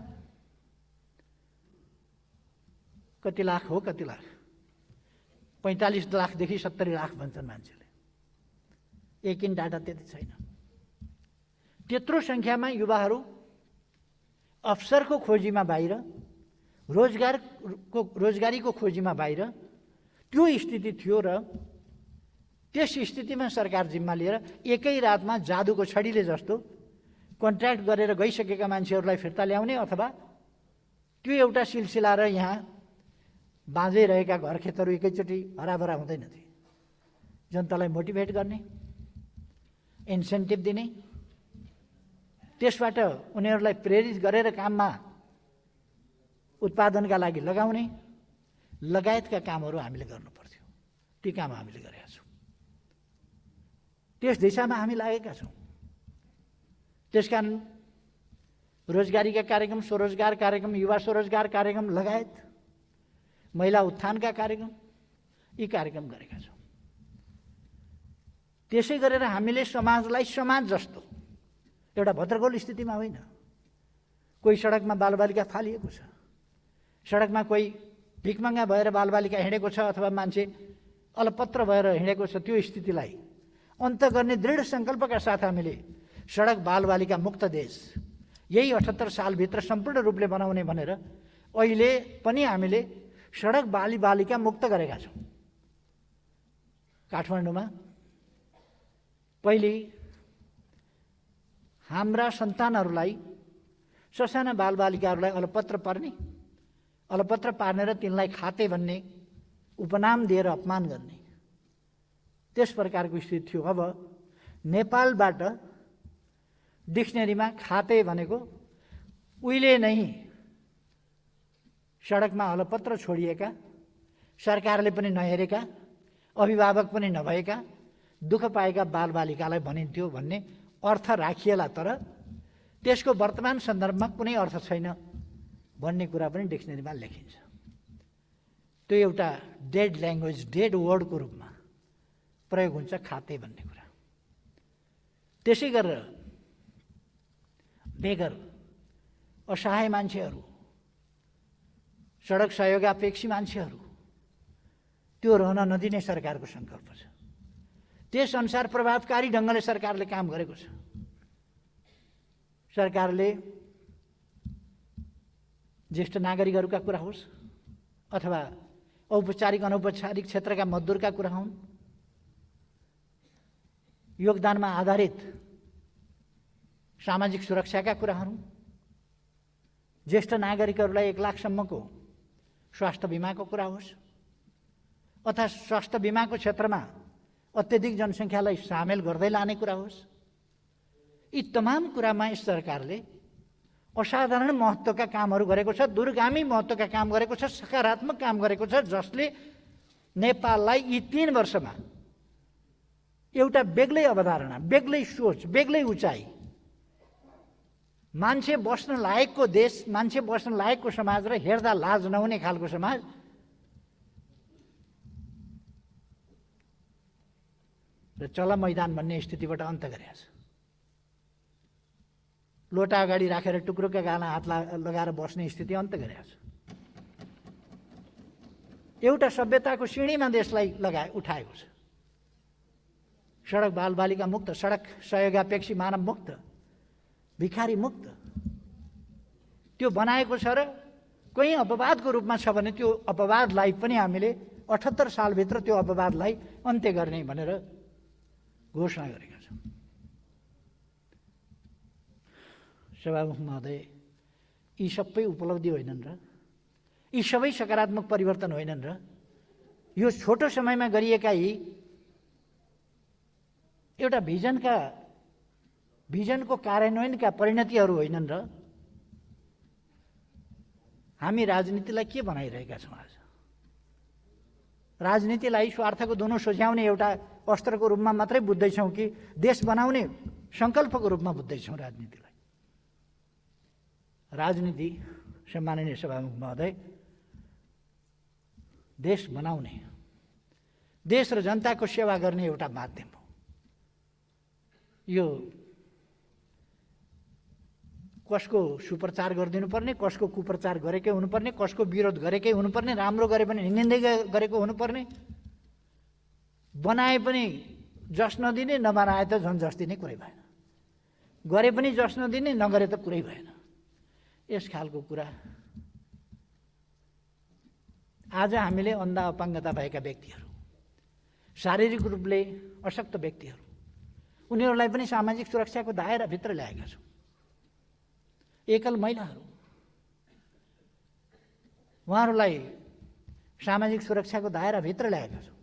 Speaker 1: कति लाख हो, कति लाख, 45 लाखदेखि 70 लाख भन्छन् मान्छेले। एकिन डाटा त्यति छैन। त्यत्रो सङ्ख्यामा युवाहरू अवसरको खोजीमा बाहिर, रोजगारीको खोजीमा बाहिर, त्यो स्थिति थियो र त्यस स्थितिमा सरकार जिम्मा लिएर एकै रातमा जादुको छडीले जस्तो कन्ट्र्याक्ट गरेर गइसकेका मान्छेहरूलाई फिर्ता ल्याउने अथवा त्यो एउटा सिलसिला र यहाँ बाँझै रहेका घरखेतहरू एकैचोटि हराभरा हुँदैन थिए। जनतालाई मोटिभेट गर्ने, इन्सेन्टिभ दिने, त्यसबाट उनीहरूलाई प्रेरित गरेर काममा उत्पादनका लागि लगाउने लगायतका कामहरू हामीले गर्नुपर्थ्यो। ती काम हामीले गरेका छौँ। त्यस दिशामा हामी लागेका छौँ। त्यसकारण रोजगारीका कार्यक्रम, स्वरोजगार कार्यक्रम, युवा स्वरोजगार कार्यक्रम लगायत महिला उत्थानका कार्यक्रम, यी कार्यक्रम गरेका छौँ। त्यसै गरेर हामीले समाजलाई समाज जस्तो एउटा भद्रगोल स्थितिमा होइन, कोही सडकमा बालबालिका फालिएको छ, सडकमा कोही भिखमङ्गा भएर बालबालिका हिँडेको छ अथवा मान्छे अलपत्र भएर हिँडेको छ, त्यो स्थितिलाई अन्त गर्ने दृढ सङ्कल्पका साथ हामीले सडक बालबालिका मुक्त देश यही 78 सालभित्र सम्पूर्ण रूपले बनाउने भनेर अहिले पनि हामीले सडक बालिका मुक्त गरेका छौँ। काठमाडौँमा पहिले हाम्रा सन्तानहरूलाई, ससाना बालबालिकाहरूलाई अलपत्र पार्ने र तिनलाई खाते भन्ने उपनाम दिएर अपमान गर्ने त्यस प्रकारको स्थिति थियो। अब नेपालबाट डिक्सनेरीमा खाते भनेको उहिले नै सडकमा अलपत्र छोडिएका, सरकारले पनि नहेरेका, अभिभावक पनि नभएका, दुःख पाएका बालबालिकालाई भनिन्थ्यो भन्ने अर्थ राखिएला, तर त्यसको वर्तमान सन्दर्भमा कुनै अर्थ छैन भन्ने कुरा पनि डिक्सनेरीमा लेखिन्छ। त्यो एउटा डेड ल्याङ्ग्वेज, डेड वर्डको रूपमा प्रयोग हुन्छ खाते भन्ने कुरा। त्यसै गरेर बेगर, असहाय मान्छेहरू, सडक सहयोगापेक्षी मान्छेहरू, त्यो रहन नदिने सरकारको सङ्कल्प छ। त्यसअनुसार प्रभावकारी ढङ्गले सरकारले काम गरेको छ। सरकारले ज्येष्ठ नागरिकहरूका कुरा होस् अथवा औपचारिक अनौपचारिक क्षेत्रका मजदुरका कुरा हुन्, योगदानमा आधारित सामाजिक सुरक्षाका कुराहरू, ज्येष्ठ नागरिकहरूलाई 1 लाखसम्मको स्वास्थ्य बिमाको कुरा होस् अथवा स्वास्थ्य बिमाको क्षेत्रमा अत्यधिक जनसङ्ख्यालाई सामेल गर्दै लाने कुरा होस्, यी तमाम कुरामा यस सरकारले असाधारण महत्त्वका कामहरू गरेको छ, दूरगामी महत्त्वका काम गरेको छ, सकारात्मक काम गरेको छ, जसले नेपाललाई यी 3 वर्षमा एउटा बेग्लै अवधारणा, बेग्लै सोच, बेग्लै उचाइ, मान्छे बस्न लायकको देश, मान्छे बस्न लायकको समाज र हेर्दा लाज नहुने खालको समाज र चल मैदान भन्ने स्थितिबाट अन्त गरेको छ। लोटा अगाडि राखेर टुक्रोका गाला हात लगाएर बस्ने स्थिति अन्त गरेको छ। एउटा सभ्यताको सिँढीमा देशलाई उठाएको छ। सडक बालबालिका मुक्त, सडक सहयोगापेक्षी मानव मुक्त, भिखारी मुक्त त्यो बनाएको छ र कहीँ अपवादको रूपमा छ भने त्यो अपवादलाई पनि हामीले 78 सालभित्र त्यो अपवादलाई अन्त्य गर्ने भनेर घोषणा गरेका छौँ। सभामुख महोदय, यी सबै उपलब्धि होइनन् र यी सबै सकारात्मक परिवर्तन होइनन् र यो छोटो समयमा गरिएका यी एउटा भिजनको कार्यान्वयनका परिणतिहरू होइनन् र हामी राजनीतिलाई के बनाइरहेका छौँ आज? राजनीतिलाई स्वार्थको धुनो सोझ्याउने एउटा अस्त्रको रूपमा मात्रै बुझ्दैछौँ कि देश बनाउने सङ्कल्पको रूपमा बुझ्दैछौँ राजनीतिलाई? राजनीति, सम्माननीय सभामुख महोदय, देश बनाउने, देश र जनताको सेवा गर्ने एउटा माध्यम हो। यो कसको सुप्रचार गरिदिनु पर्ने, कसको कुप्रचार गरेकै हुनुपर्ने, कसको विरोध गरेकै हुनुपर्ने, राम्रो गरे पनि निन्दै गरेको हुनुपर्ने, बनाए पनि जस नदिने, नबनाए त झन् जस दिने कुरै भएन, गरे पनि जस नदिने, नगरे त कुरै भएन। यस खालको कुरा आज हामीले अन्धा अपाङ्गता भएका व्यक्तिहरू, शारीरिक रूपले अशक्त व्यक्तिहरू, उनीहरूलाई पनि सामाजिक सुरक्षाको दायराभित्र ल्याएका छौँ। एकल महिलाहरू, उहाँहरूलाई सामाजिक सुरक्षाको दायराभित्र ल्याएका छौँ।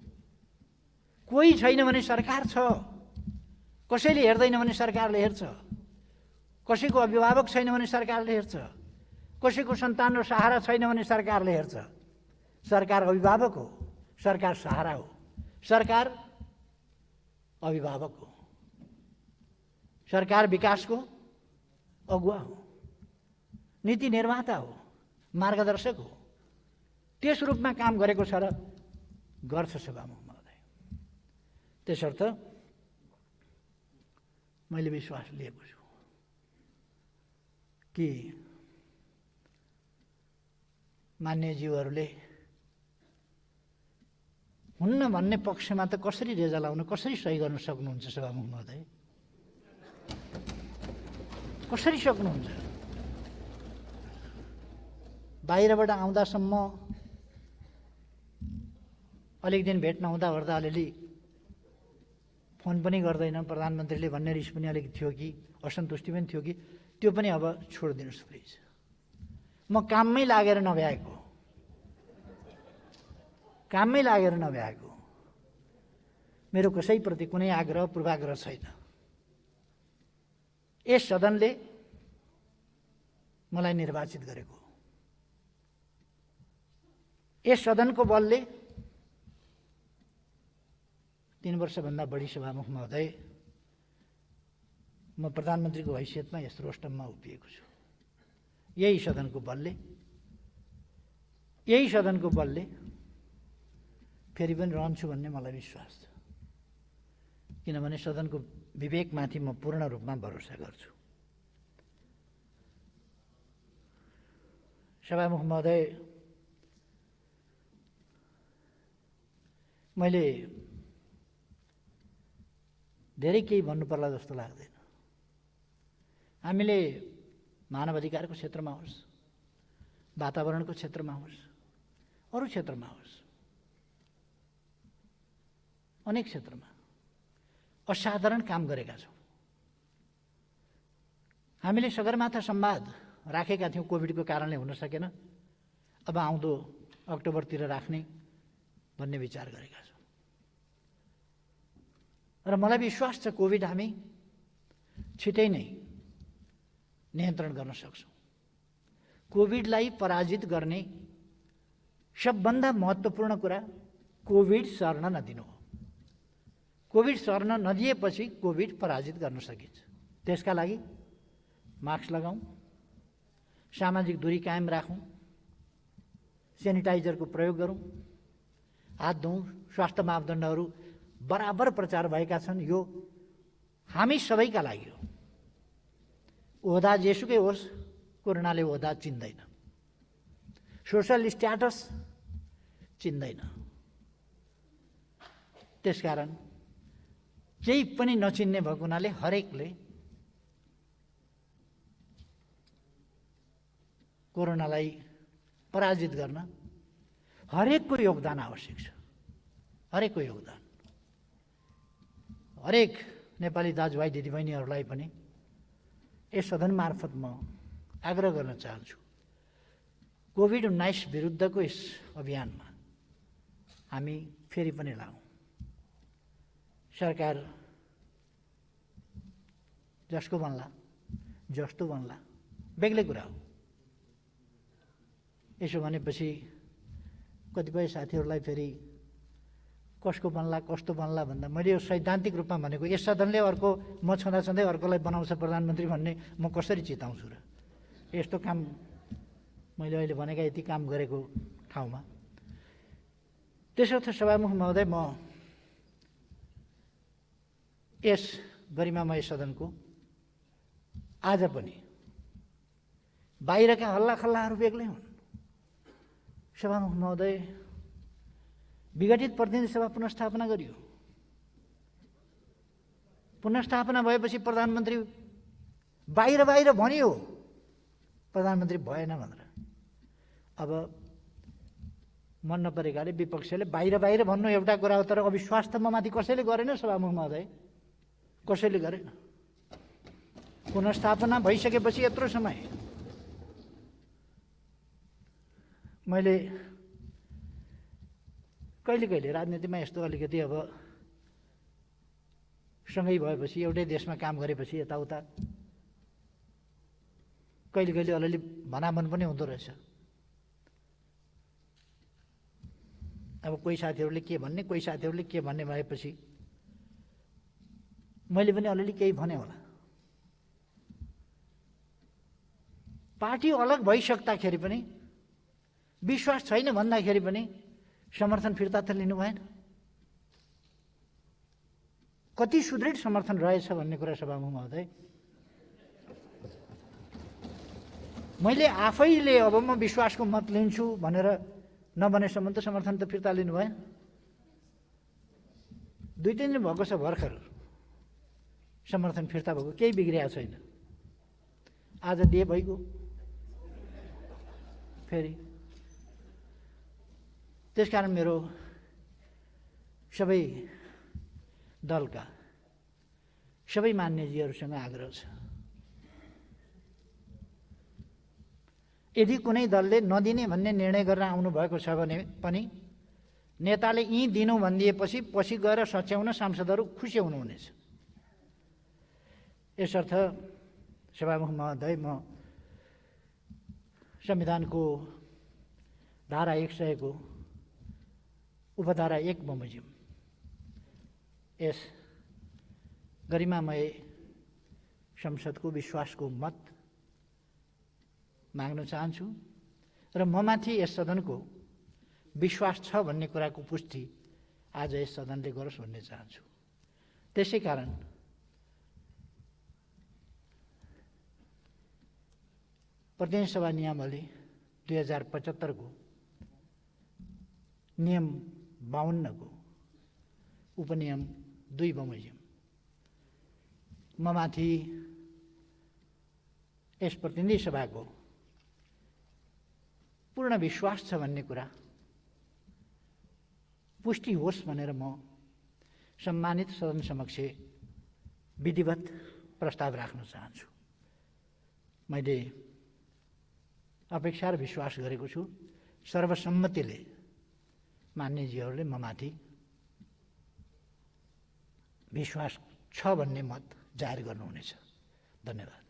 Speaker 1: कोही छैन भने सरकार छ, कसैले हेर्दैन भने सरकारले हेर्छ, कसैको अभिभावक छैन भने सरकारले हेर्छ, कसैको सन्तान र सहारा छैन भने सरकारले हेर्छ। सरकार अभिभावक हो, सरकार सहारा हो, सरकार अभिभावक हो, सरकार विकासको अगुवा हो, नीति निर्माता हो, मार्गदर्शक हो। त्यस रूपमा काम गरेको छ र गर्छ सभामुख महोदय। त्यसर्थ मैले विश्वास लिएको छु कि मान्यज्यूहरूले हुन्न भन्ने पक्षमा त कसरी रेजा लाउन, कसरी सही गर्न सक्नुहुन्छ सभामुख महोदय? कसरी सक्नुहुन्छ? बाहिरबाट आउँदासम्म अलिक दिन भेट नहुँदा ओर्दा अलिअलि फोन पनि गर्दैन प्रधानमन्त्रीले भन्ने रिस पनि अलिक थियो कि असन्तुष्टि पनि थियो कि त्यो पनि अब छोडिदिनुहोस् प्लिज। म काममै लागेर नभ्याएको, काममै लागेर नभ्याएको, मेरो कसैप्रति कुनै आग्रह पूर्वाग्रह छैन। यस सदनले मलाई निर्वाचित गरेको, यस सदनको बलले 3 वर्षभन्दा बढी सभामुख महोदय म प्रधानमन्त्रीको हैसियतमा यस्तो रोस्टममा उभिएको छु। यही सदनको बलले, यही सदनको बलले फेरि पनि रहन्छु भन्ने मलाई विश्वास छ। किनभने सदनको विवेकमाथि म पूर्ण रूपमा भरोसा गर्छु। सभामुख महोदय, मैले धेरै केही भन्नुपर्ला जस्तो लाग्दैन। हामीले मानव अधिकारको क्षेत्रमा होस्, वातावरणको क्षेत्रमा होस्, अरू क्षेत्रमा होस्, अनेक क्षेत्रमा असाधारण काम गरेका छौँ। हामीले सगरमाथा संवाद राखेका थियौँ, कोभिडको कारणले हुन सकेन। अब आउँदो अक्टोबरतिर राख्ने भन्ने विचार गरेका छौँ। र मलाई विश्वास छ कोभिड हामी छिटै नै नियन्त्रण गर्न सक्छौँ। कोभिडलाई पराजित गर्ने सबभन्दा महत्त्वपूर्ण कुरा कोभिड सर्न नदिनु हो। कोभिड सर्न नदिएपछि कोभिड पराजित गर्न सकिन्छ। त्यसका लागि मास्क लगाऊँ, सामाजिक दूरी कायम राखौँ, सेनिटाइजरको प्रयोग गरौँ, हात धौँ, स्वास्थ्य मापदण्डहरू बराबर प्रचार भएका छन्। यो हामी सबैका लागि हो। ओहदा जेसुकै होस्, कोरोनाले ओहदा चिन्दैन, सोसल स्ट्याटस चिन्दैन। त्यसकारण केही पनि नचिन्ने भएको हुनाले हरेकले कोरोनालाई पराजित गर्न हरेकको योगदान आवश्यक छ। हरेकको योगदान, हरेक नेपाली दाजुभाइ दिदीबहिनीहरूलाई पनि यस सदन मार्फत म आग्रह गर्न चाहन्छु, कोभिड-19 विरुद्धको यस अभियानमा हामी फेरि पनि लागौँ। सरकार जसको बन्ला, जस्तो बन्ला, बेग्लै कुरा हो। यसो भनेपछि कतिपय साथीहरूलाई फेरि कसको बन्ला, कस्तो बन्ला भन्दा मैले यो सैद्धान्तिक रूपमा भनेको, यस सदनले अर्को म छँदाछँदै अर्कोलाई बनाउँछ प्रधानमन्त्री भन्ने म कसरी चिताउँछु र? यस्तो काम मैले अहिले भनेका यति काम गरेको ठाउँमा। त्यसर्थ सभामुख महोदय, म यस गरिमामय सदनको आज पनि बाहिरका हल्लाखल्लाहरू बेग्लै हुन्। सभामुख महोदय, विघटित प्रतिनिधि सभा पुनर्स्थापना गरियो। पुनर्स्थापना भएपछि प्रधानमन्त्री बाहिर बाहिर भनियो, प्रधानमन्त्री भएन भनेर। अब मन नपरेकाले विपक्षले बाहिर बाहिर भन्नु एउटा कुरा हो, तर अविश्वास त ममाथि कसैले गरेन सभामुख महोदय, कसैले गरेन। पुनर्स्थापना भइसकेपछि यत्रो समय मैले कहिले कहिले राजनीतिमा यस्तो अलिकति अब सँगै भएपछि एउटै देशमा काम गरेपछि यताउता कहिले कहिले अलिअलि भनामन पनि हुँदो रहेछ। अब कोही साथीहरूले के भन्ने, कोही साथीहरूले के भन्ने भएपछि मैले पनि अलिअलि केही भने होला। पार्टी अलग भइसक्दाखेरि पनि, विश्वास छैन भन्दाखेरि पनि समर्थन फिर्ता त लिनु भएन। कति सुदृढ समर्थन रहेछ भन्ने कुरा सभामुख महोदय, मैले आफैले अब म विश्वासको मत लिन्छु भनेर नभनेसम्म त समर्थन त फिर्ता लिनु भएन। 2-3 दिन भएको छ भर्खर समर्थन फिर्ता भएको, केही बिग्रिएको छैन। आज दिए भइगयो फेरि। त्यसकारण मेरो सबै दलका सबै मान्यजीहरूसँग आग्रह छ, यदि कुनै दलले नदिने भन्ने निर्णय गरेर आउनुभएको छ भने पनि नेताले यी दिनु भनिदिएपछि पछि गएर सच्याउन सांसदहरू खुसी हुनुहुनेछ। यसर्थ सभामुख महोदय, म संविधानको धारा 100 को उपधारा 1 बमोजिम यस गरिमामय संसदको विश्वासको मत माग्न चाहन्छु र ममाथि यस सदनको विश्वास छ भन्ने कुराको पुष्टि आज यस सदनले गरोस् भन्ने चाहन्छु। त्यसै कारण प्रतिनिधि सभा नियमावली 2075 को नियम 52 को उपनियम 2 बमोजिम ममाथि यस प्रतिनिधि सभाको पूर्ण विश्वास छ भन्ने कुरा पुष्टि होस् भनेर म सम्मानित सदन समक्ष विधिवत प्रस्ताव राख्न चाहन्छु। मैले अपेक्षा र विश्वास गरेको छु सर्वसम्मतिले मान्यजीहरूले ममाथि विश्वास छ भन्ने मत जाहेर गर्नुहुनेछ। धन्यवाद।